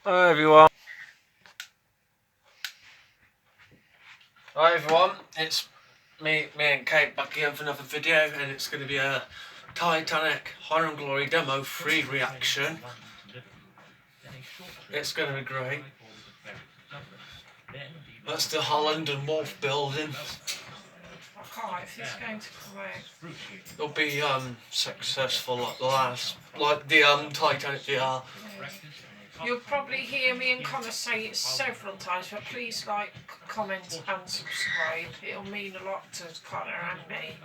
Hi everyone. Hi everyone, it's me and Kate back again for another video, and it's going to be a Titanic Horror and Glory Demo 3 reaction. It's going to be great. That's the Holland and Wolf building. I can't wait if it's going to come out. It'll be successful like the last, like the Titanic VR. You'll probably hear me and Connor say it several times, but please like, comment and subscribe. It'll mean a lot to Connor and me.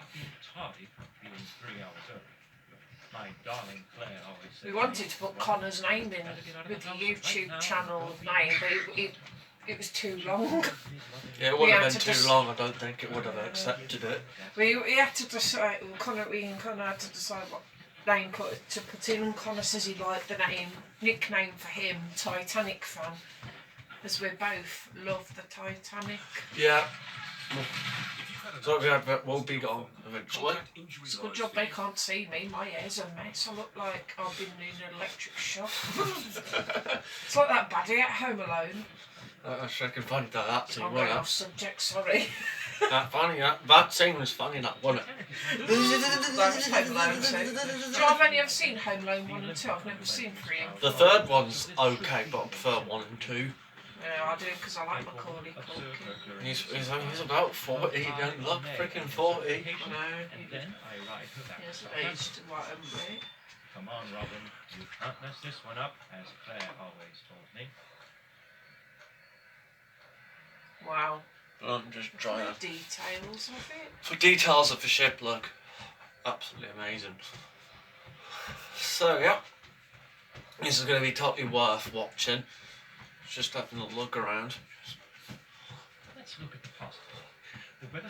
We wanted to put Connor's name in with the YouTube channel name, but it was too long. Yeah, it wouldn't have been too long. I don't think it would have accepted it. We had to decide. Connor had to decide what name to put in, and Connor says he liked the nickname for him, Titanic fan, as we both love the Titanic. Yeah. So the advert will be gone eventually. It's a good job they can't see me. My hair's a mess. I look like I've been in an electric shock. It's like that baddie at Home Alone. I sure can find that scene. I'm going off subject, sorry. That scene was funny, that wasn't it? That was Home Alone 2. Do you know, I've only ever seen Home Alone 1 and 2. I've never seen 3 and 4. The third one's okay, but I prefer 1 and 2. Yeah, I do, because I like Macaulay Culkin. He's about 40, he don't look freaking 40. I know. He hasn't aged quite a bit. Come on, Robin, you can't mess this one up, as Claire always told me. Wow. I'm just trying The details of it. For details of the ship, look. Absolutely amazing. So, yeah. This is going to be totally worth watching. Just having a look around. Let's look at the positive.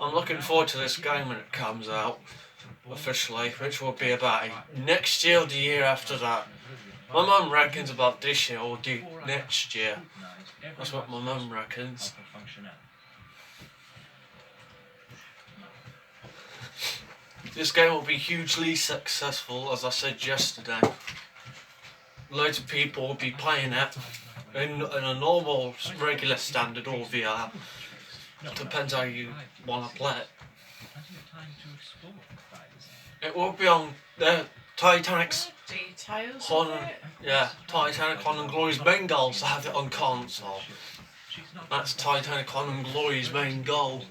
I'm looking forward to this game when it comes out officially, which will be about next year or the year after that. My mum reckons about this year or next year. That's what my mum reckons. This game will be hugely successful, as I said yesterday. Loads of people will be playing it in a normal, regular standard or VR. Depends how you want to play it. It will be on the Titanic's Details on, of it. yeah, Titanic Horror and Glory's main goal is to have it on console. That's Titanic Horror and Glory's main goal.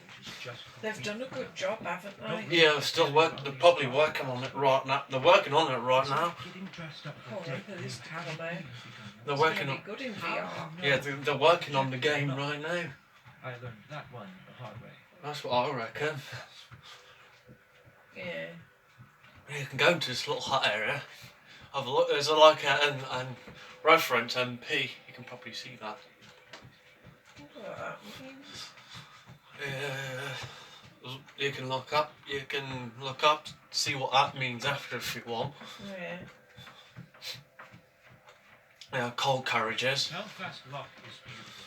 They've done a good job, haven't they? Yeah, they're probably working on it right now. They're working on it right now. Oh, look at this camera. They're It's working going on. to be good in VR. Yeah, they're working on the game right now. I learned that one the hard way. That's what I reckon. Yeah. You can go into this little hut area. Have a look. There's like a reference MP. You can probably see that. What that means. You can look up. You can look up. See what that means after if you want. Yeah. Yeah, coal carriages. Belfast Lock is beautiful,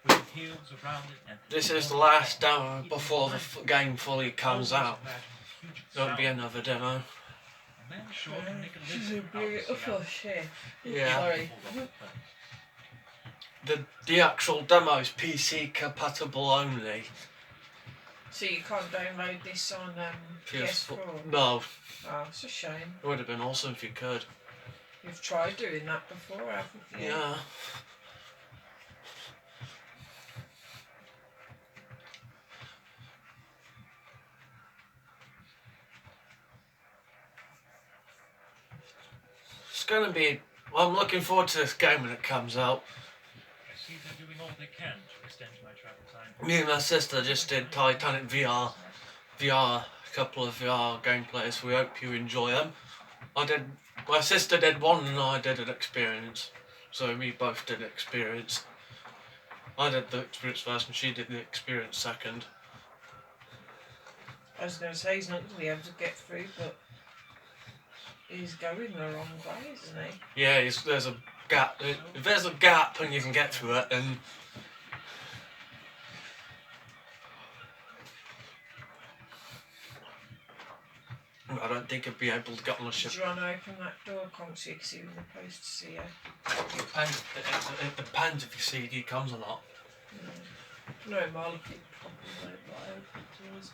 with the hills around it and This is the last demo before the game fully comes out. There'll be another demo. She's a beautiful ship. Yeah. Sorry. The actual demo is PC compatible only. So you can't download this on PS4? No. Oh, it's a shame. It would have been awesome if you could. You've tried doing that before, haven't you? Yeah. It's gonna be. I'm looking forward to this game when it comes out. I see they're doing all they can to extend my travel time. Me and my sister just did Titanic VR, a couple of VR gameplays. We hope you enjoy them. My sister did one and I did an experience. So we both did experience. I did the experience first and she did the experience second. I was going to say he's not going to be able to get through, but he's going the wrong way, isn't he? Yeah, there's a gap. If there's a gap and you can get through it, then I don't think I'd be able to get on a ship. Do you want to open that door, can't see? Because he was supposed to see you. It depends if your CD comes or not. No, Marley probably won't let open doors.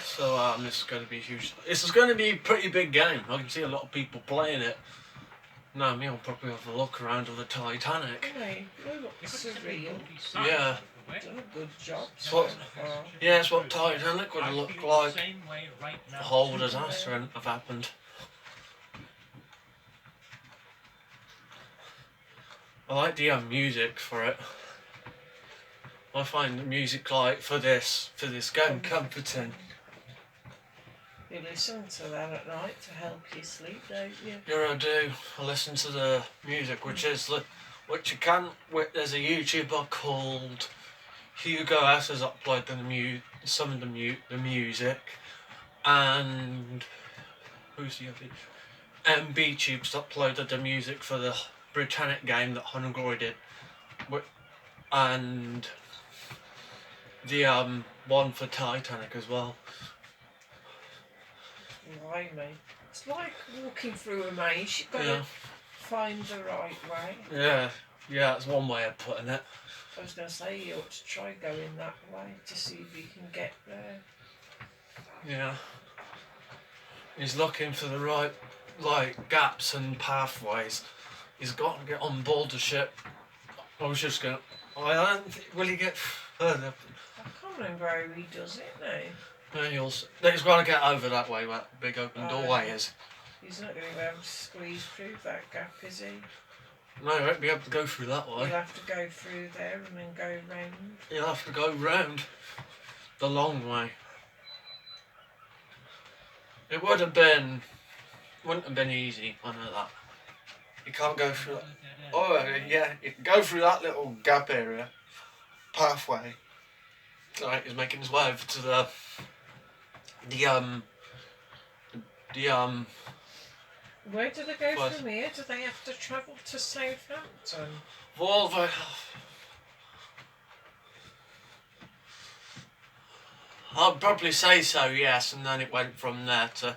So this is going to be huge. This is going to be a pretty big game. I can see a lot of people playing it. Now me, I'll probably have a look around of the Titanic. Hey, you look surreal. Yeah. Done a good job. It's what, so far. yeah, it's what Titanic would have looked like. The whole disaster hadn't have happened. I like the music for it. I find the music like for this game comforting. You listen to that at night to help you sleep, don't you? Yeah, I do. I listen to the music, which you can. There's a YouTuber called Hugo S has uploaded some of the music, and who's the other? MB Tube's uploaded the music for the Britannic game that Hun and Glory did, and the one for Titanic as well. Blimey. It's like walking through a maze. You've got Yeah. to find the right way. Yeah, that's one way of putting it. I was going to say you ought to try going that way to see if you can get there. Yeah. He's looking for the right, gaps and pathways. He's got to get on board the ship. I was just going. I don't think. Will he get further? I can't remember how he does it now. He's got to get over that way where that big open doorway is. He's not going to be able to squeeze through that gap, is he? No, he won't be able to go through that He'll way. have to go through there and then go round. He'll have to go round the long way. It wouldn't have been easy, I know that. You can't go through that. Oh yeah, you can go through that little gap area, pathway. Right, he's making his way over to the Where do they go What? from here? Do they have to travel to Southampton? Volvo. I'd probably say so, yes, and then it went from there to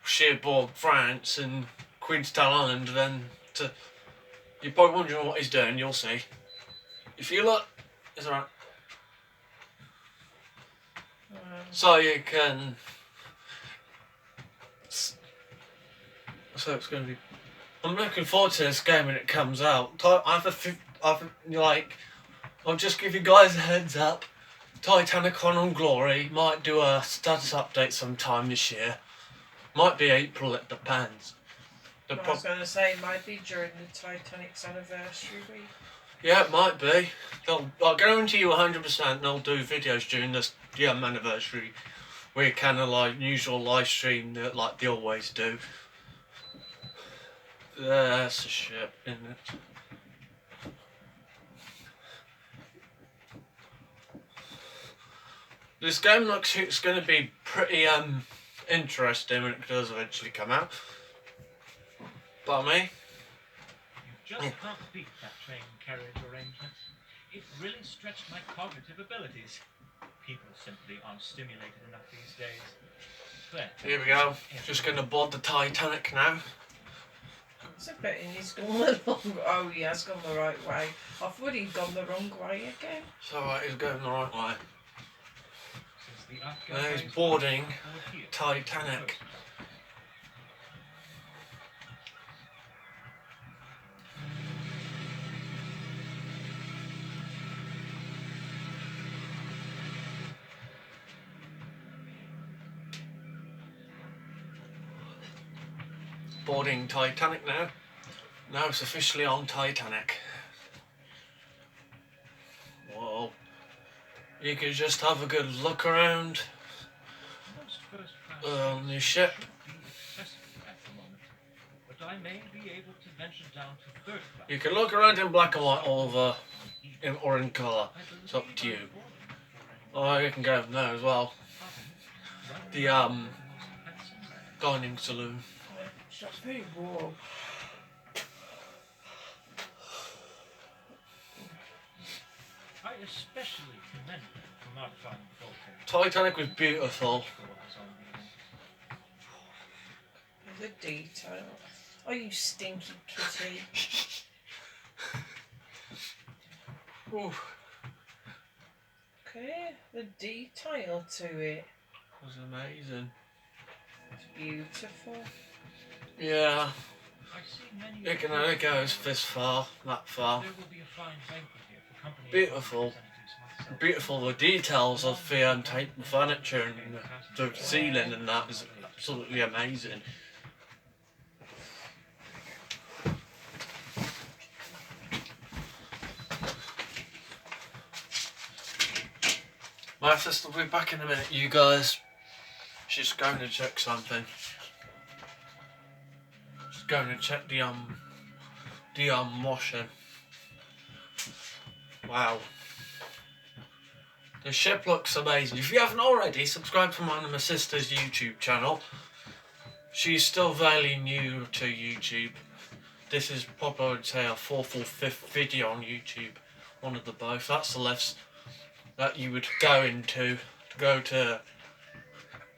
Cherbourg, France, and Queenstown Island, then to. You're probably wondering what he's doing, you'll see. If you look, it's alright. So you can. So it's going to be. I'm looking forward to this game when it comes out. I'll just give you guys a heads up. Titanic Hun and Glory might do a status update sometime this year. Might be April, it depends. I was going to say it might be during the Titanic's anniversary week. Yeah, it might be. I'll guarantee you 100% they'll do videos during this anniversary. We kind of usual live stream that like they always do. That's a ship, isn't it? This game looks it's going to be pretty interesting when it does eventually come out. But me? You just can't beat that train carriage arrangement. It really stretched my cognitive abilities. People simply aren't stimulated enough these days. But Here we go. Just going to board the Titanic now. It's a bit and he's gone the wrong. Oh, he has gone the right way. I thought he'd gone the wrong way again. It's alright, he's going the right way. since the Afghan Now he's guys boarding were here. Titanic. Boarding Titanic now. Now it's officially on Titanic. Well, you could just have a good look around Most first-class on the ship. should be accessible at the moment, but I may be able to venture down to third class. You can look around in black and white or in colour. I It's up to you. believe I'm boarding Oh, you can go there as well. for an The dining saloon. It's not very warm. I especially commend them for modifying the goaltender. Titanic was beautiful. The detail. Oh, you stinky kitty. Ooh, Okay, the detail to it. was amazing. It's beautiful. Yeah, I see many it can only go this far, that far. There will be a fine banquet here for company of Beautiful. representatives, myself. Beautiful, the details of the tape furniture and the ceiling and that is absolutely amazing. My sister will be back in a minute, you guys. She's going to check something. She's going to check the washing. Wow. The ship looks amazing. If you haven't already, subscribe to my sister's YouTube channel. She's still fairly new to YouTube. This is probably, I would say, a 4th or 5th video on YouTube. One of the both. That's the list that you would go into to go to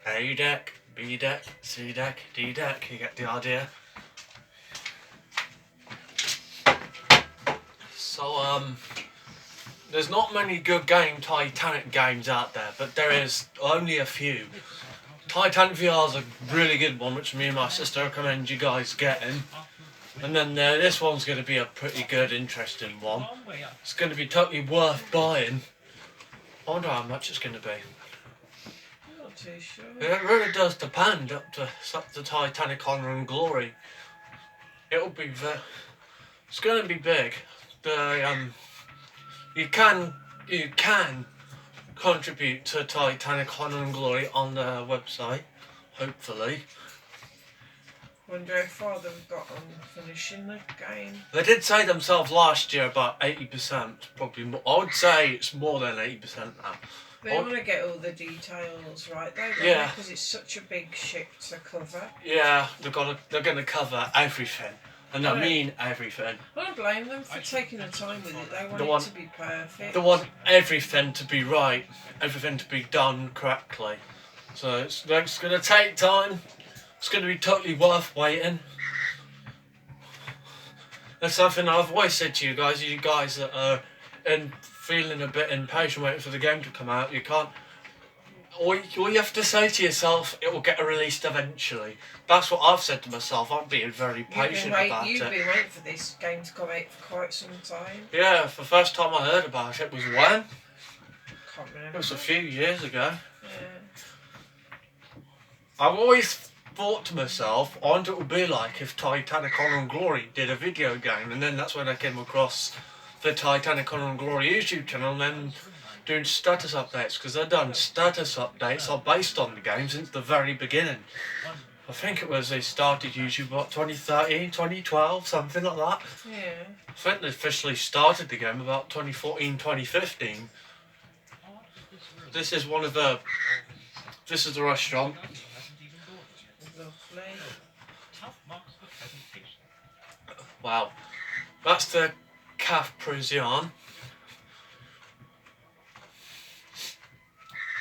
A deck, B deck, C deck, D deck. You get the idea. So there's not many good Titanic games out there, but there is only a few. Titanic VR is a really good one, which me and my sister recommend you guys getting. And then this one's going to be a pretty good, interesting one. It's going to be totally worth buying. I wonder how much it's going to be. I'm not too sure. It really does depend up to Titanic Honor and Glory. It'll be it's going to be big. You can contribute to Titanic Honor and Glory on their website, hopefully. Wonder how far they've got on finishing the game. They did say themselves last year about 80%, probably more. I would say it's more than 80% now. They want to get all the details right though, don't Yeah. Because it's such a big ship to cover. Yeah, they're gonna cover everything, and I mean everything. I don't blame them for taking the time with it. They want They it want- to be perfect. They want everything to be right, everything to be done correctly. So it's gonna take time. It's gonna be totally worth waiting. That's something I've always said to you guys that are feeling a bit impatient waiting for the game to come out. You can't. All you have to say to yourself, it will get released eventually. That's what I've said to myself. I'm being very patient about You've it. been waiting for this game to come out for quite some time. Yeah, the first time I heard about it was when? Can't It remember. was a few years ago. Yeah. I've always thought to myself, I wonder what it would be like if Titanic Honor and Glory did a video game, and then that's when I came across the Titanic Honor and Glory YouTube channel, and then doing status updates, because they've done status updates are based on the game since the very beginning. I think it was they started YouTube, what, 2013, 2012, something like that. Yeah. I think they officially started the game about 2014, 2015. This is the restaurant. Lovely. Top marks for presentation. Wow. That's the Caf Prison.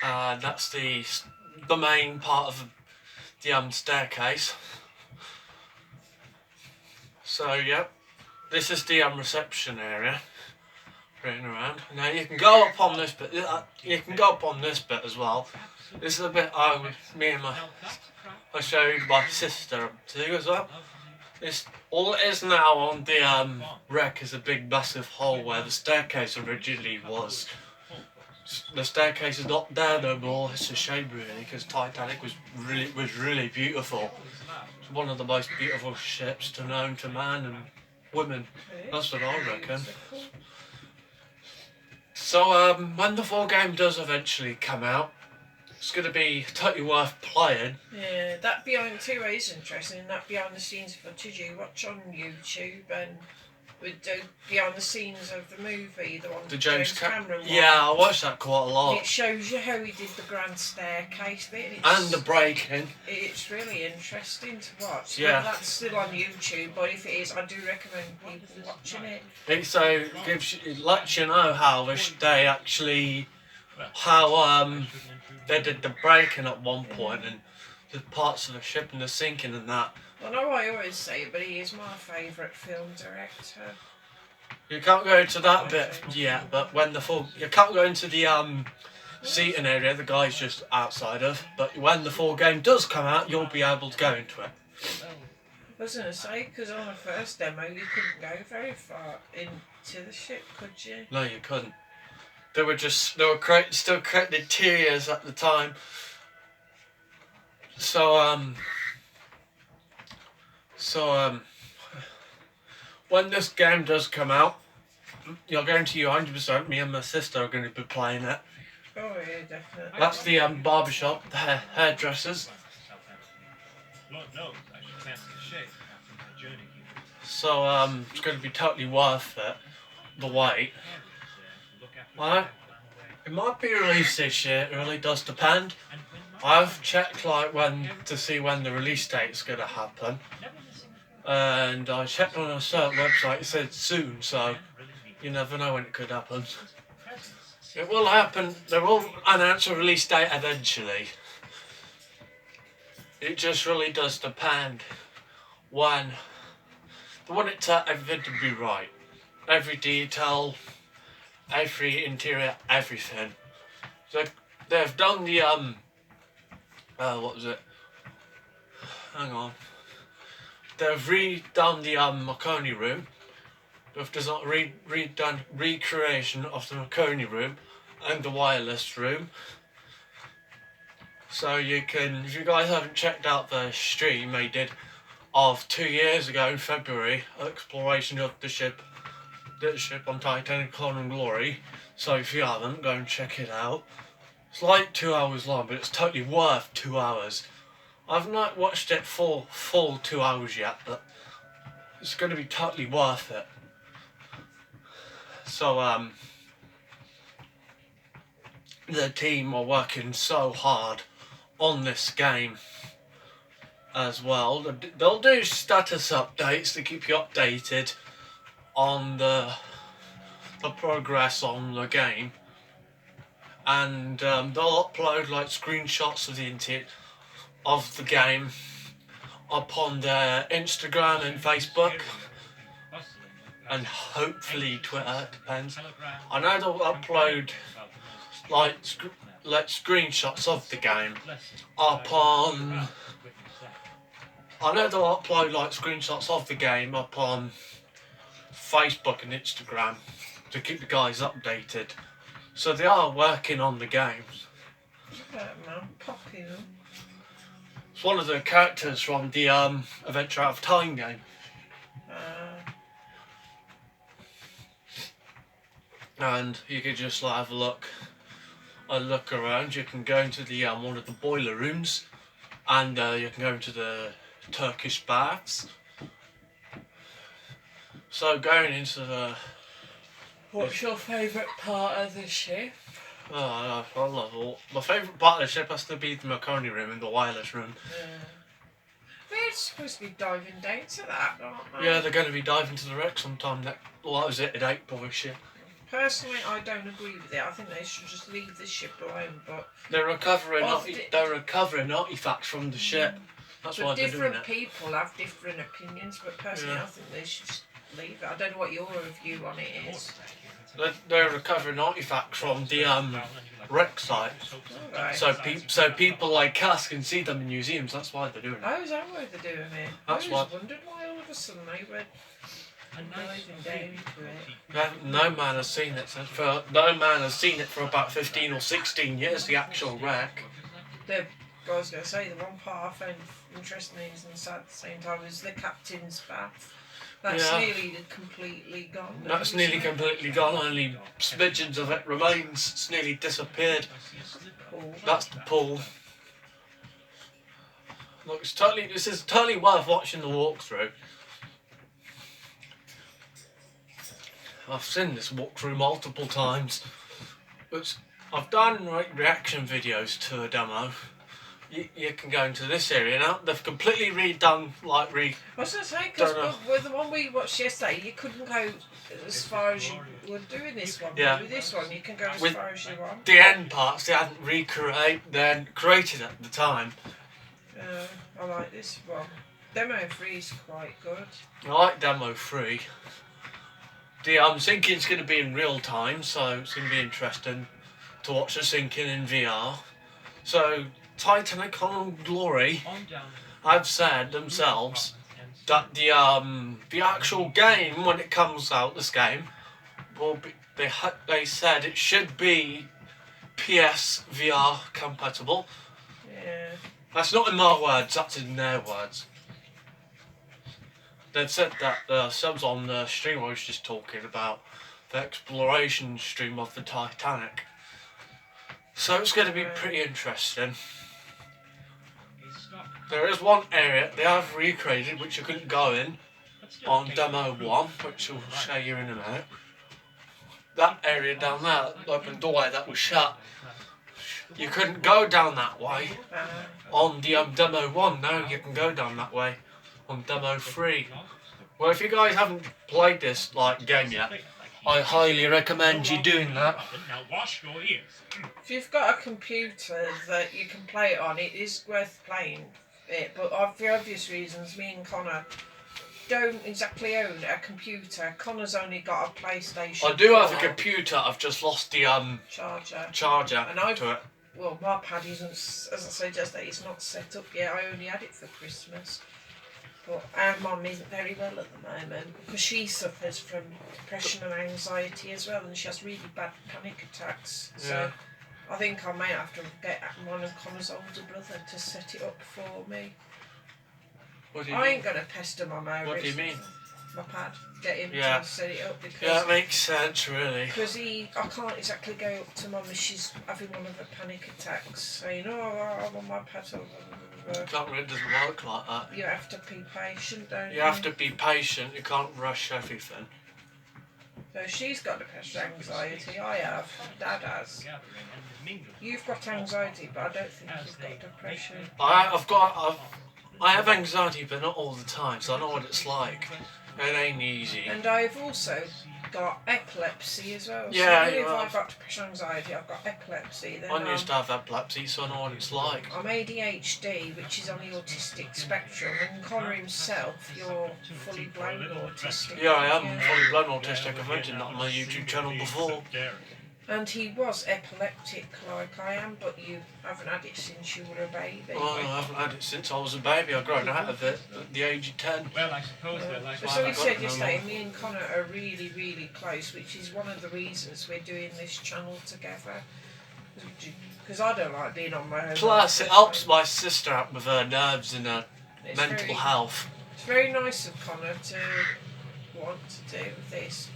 That's the main part of the staircase. So yep, this is the reception area. Running around. Now you can go up on this bit. You can go up on this bit as well. This is a bit I showed my sister to as well. It's all it is now on the wreck is a big massive hole where the staircase originally was. The staircase is not there no more. It's a shame really, because Titanic was really beautiful. It's one of the most beautiful ships known to man and women. That's what I reckon. So when the full game does eventually come out, it's going to be totally worth playing. Yeah, that behind too is interesting. That behind the scenes footage you watch on YouTube, and with the behind the scenes of the movie, the one The with James Cameron one. Yeah, I watched that quite a And lot. it shows you how he did the grand staircase bit. And the breaking. It's really interesting to watch. Yeah. That's still on YouTube, but if it is, I do recommend people watching it. It so it lets you know how they actually they did the breaking at one point and the parts of the ship and the sinking and that. I know I always say it, but he is my favourite film director. You can't go into that bit yet, but when you can't go into the seating area the guy's just outside of, but when the full game does come out, you'll be able to go into it. I was going to say, because on the first demo you couldn't go very far into the ship, could you? No, you couldn't. They were still creating interiors at the time. So when this game does come out, you're going to 100%. Me and my sister are going to be playing it. Oh yeah, definitely. That's the barbershop, the hairdressers. Lord knows I should fancy a shave after my journey here. So it's going to be totally worth it. The wait. Well, it might be released this year. It really does depend. I've checked to see when the release date is going to happen, and I checked on a certain website. It said soon, so you never know when it could happen. It will happen. They will announce a release date eventually. It just really does depend when they want it to everything to be right, every detail, every interior, everything. So they've done the what was it? Hang on. They've redone the Marconi room. They've done redone recreation of the Marconi room and the wireless room. So you can, if you guys haven't checked out the stream they did of 2 years ago in February, exploration of the ship on Titanic and Glory. So if you haven't, go and check it out. It's like 2 hours long, but it's totally worth 2 hours. I've not watched it full 2 hours yet, but it's going to be totally worth it. So the team are working so hard on this game as well. They'll do status updates to keep you updated on the progress on the game, and they'll upload like screenshots of the game upon their Instagram and Facebook and hopefully Twitter, it depends. I know they'll upload like screenshots of the game upon Facebook and Instagram to keep the guys updated. So they are working on the game. Man, popping them. It's one of the characters from the Adventure Out of Time game. And you could just like have a look around. You can go into the one of the boiler rooms, and you can go into the Turkish baths. So going into the... What's your favourite part of the ship? Oh, I love all. My favourite part of the ship has to be the Marconi room and the wireless room. They're supposed to be diving down to that, aren't they? Yeah, they're going to be diving to the wreck sometime. What was it? In April this year. Personally, I don't agree with it. I think they should just leave the ship alone. But they're recovering artifacts from the ship. That's why they're doing it. Different people have different opinions, but personally, I think they should just leave it. I don't know what your view on it is. They're recovering artifacts from the wreck site. Right. So people like us can see them in museums. That's why they're doing it. Oh, is that why they're doing it? That's I was wondering why all of a sudden they were diving down into it. No man has seen it for about 15 or 16 years. The actual wreck. I was going to say the one part I found interesting and sad at the same time is the captain's bath. That's nearly completely gone. That's nearly completely gone. Only smidgens of it remains. It's nearly disappeared. That's the pool. Look, this is totally worth watching the walkthrough. I've seen this walkthrough multiple times. I've done reaction videos to a demo. You can go into this area now. They've completely redone, I was going to say, because with the one we watched yesterday, you couldn't go as far as you were doing this one. Yeah. With this one, you can go as With far as you want. the end parts they hadn't created at the time. I like this one. Demo 3 is quite good. I like Demo 3. I'm thinking it's going to be in real time, so it's going to be interesting to watch the sinking in VR. So, Titanic Honor Glory have said themselves that the actual game, when it comes out, this game, will be, they said it should be PS VR compatible. Yeah. That's not in my words, that's in their words. They've said that the subs on the stream I was just talking about, the exploration stream of the Titanic. So it's going to be pretty interesting. There is one area they have recreated which you couldn't go in on Demo 1, which I'll show you in a minute. That area down there, the open doorway that was shut, you couldn't go down that way on the Demo 1. Now you can go down that way on Demo 3. Well, if you guys haven't played this game yet, I highly recommend you doing that. Now wash your ears. If you've got a computer that you can play it on, it is worth playing it. But for obvious reasons, me and Connor don't exactly own a computer. Connor's only got a PlayStation. I do have a computer. I've just lost the charger and to it. Well, my pad isn't, as I said just that, it's not set up yet. I only had it for Christmas. But our mum isn't very well at the moment because she suffers from depression and anxiety as well, and she has really bad panic attacks. So I think I may have to get one of Connor's older brother to set it up for me. What do you I mean? ain't going to pester my marriage. What do you mean? My pad. Get him to set it up because... Yeah, it makes sense, really. Because I can't exactly go up to mum if she's having one of her panic attacks, saying, oh, I want my pad to... It doesn't work like that. You have to be patient, don't you? You have to be patient, you can't rush everything. So she's got depression, anxiety, I have, Dad has. You've got anxiety, but I don't think you've got depression. I have anxiety, but not all the time, so I know what it's like. It ain't easy. And I've also got epilepsy as well. Yeah, so if I've got depression, anxiety, I've got epilepsy. Then I used to have epilepsy, so I know what it's like. I'm ADHD, which is on the autistic spectrum, and Connor himself, you're fully blown autistic. Yeah, I am fully blown autistic. I've mentioned that on my YouTube channel before. And he was epileptic like I am, but you haven't had it since you were a baby. Well, I haven't had it since I was a baby. I've grown out of it at the age of 10. Well, I suppose they're like... So he said yesterday, me and Connor are really, really close, which is one of the reasons we're doing this channel together. Because I don't like being on my own. Plus, it helps my sister out with her nerves and her mental health. It's very nice of Connor to want to do this.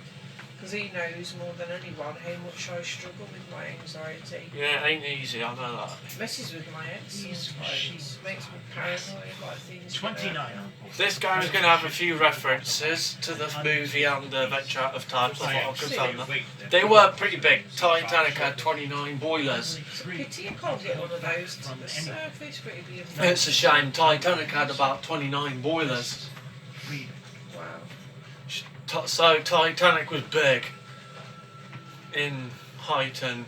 Because he knows more than anyone how much I struggle with my anxiety. Yeah, it ain't easy, I know that. It messes with my head sometimes. Makes me paranoid, like things. 29. This game is going to have a few references to the movie and the Adventure Out of Time, so I'll confirm that. They were pretty big. Titanic had 29 boilers. It's a pity you can't get one of those to the surface, but it'd be a It's a shame. Titanic had about 29 boilers. Wow. So Titanic was big in height and...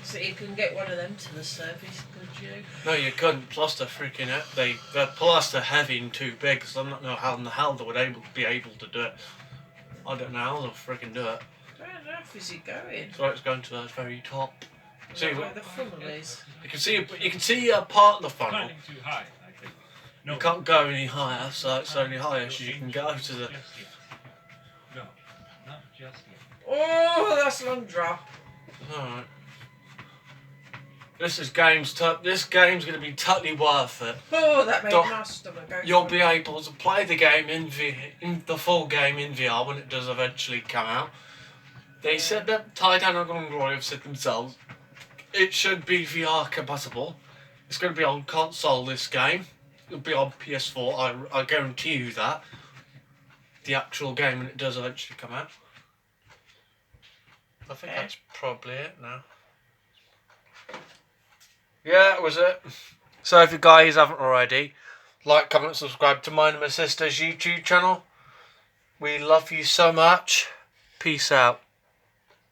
So you can get one of them to the surface, could you? No, you couldn't. Plus they're freaking it. They're plus they're heavy and too big, so I don't know how in the hell they would be able to do it. I don't know how they'll freaking do it. I don't know if is it going. So it's going to the very top. See where the funnel is. You can see a part of the funnel. Climbing too high, I think. No. You can't go any higher, so it's only higher as you can go to the... No, not just yet. Oh, that's a long drop. Alright. This game's going to be totally worth it. Oh, that made my stomach go. You'll be able to play the game in the full game in VR when it does eventually come out. They said that Titanic and Glory have said themselves it should be VR compatible. It's going to be on console, this game. It'll be on PS4, I guarantee you that. The actual game when it does eventually come out. I think Yeah. that's probably it now. Yeah, that was it. So if you guys haven't already, like, comment, subscribe to mine and my sister's YouTube channel. We love you so much. Peace out.